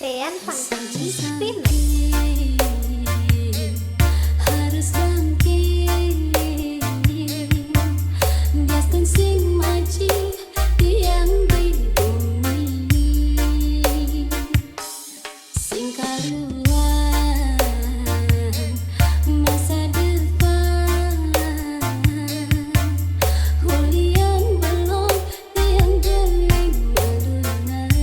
Rian Funky Spin. Harus bangkit, biaskan sing maji tiang di bumi, sing karuan masa depan, hulian belum tiang geling melunan,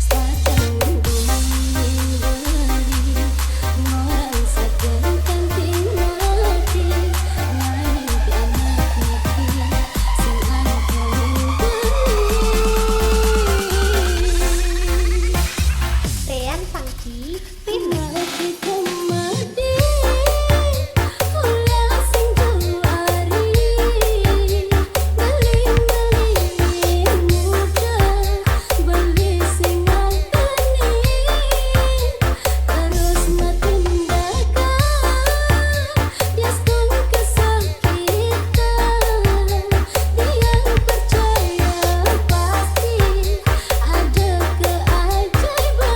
sadang bumi beri ngorang sadang kanting mati, ngai anak mati sing angkong beri. Rian Funky Spin. Mati kemadi, ulah sing juari, beling-beling muda, beli sing nganteni, terus matindakan, biaskan kesakitan, tiang percaya pasti ada keajaiban.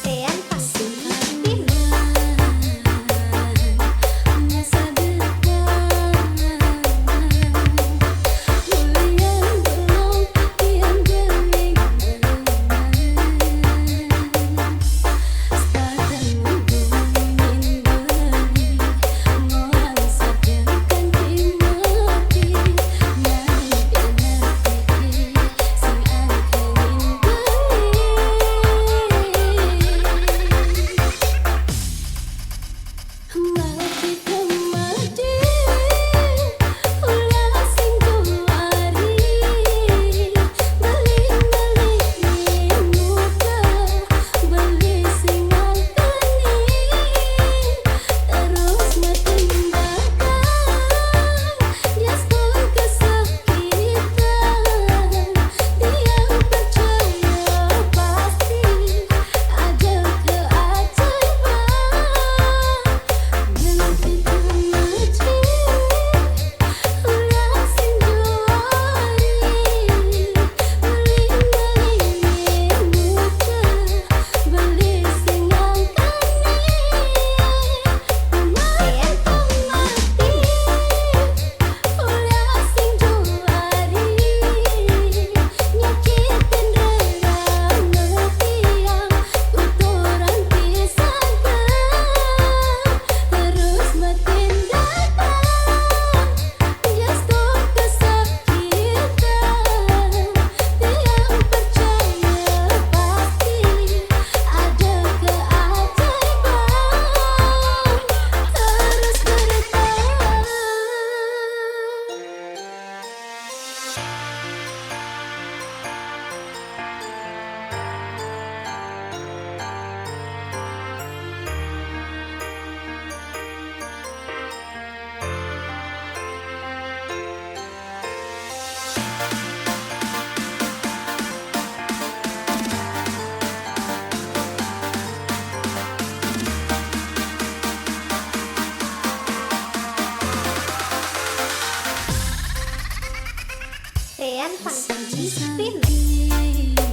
Rian Funky Spin. Masa depan, hulian belum tiang geling melunan, sadang bumi beri ngorang sadang kanting mati, ngai anak pikir sing angkong mati kemadi, ulah sing juari, beling-beling muda, beli sing nganteni, terus matindakan, biaskan kesakitan, tiang percaya pasti ada keajaiban. Mati kemadi, ulah sing juari, beling-beling muda, beli sing nganteni, Rian Funky mati, ulah sing juari, nyakitin rerana tiang, tuturan pisahan, terus matindakan, biaskan kesakitan, tiang percaya pasti ada keajaiban, terus bertahan. Rian Funky Spin. Spin.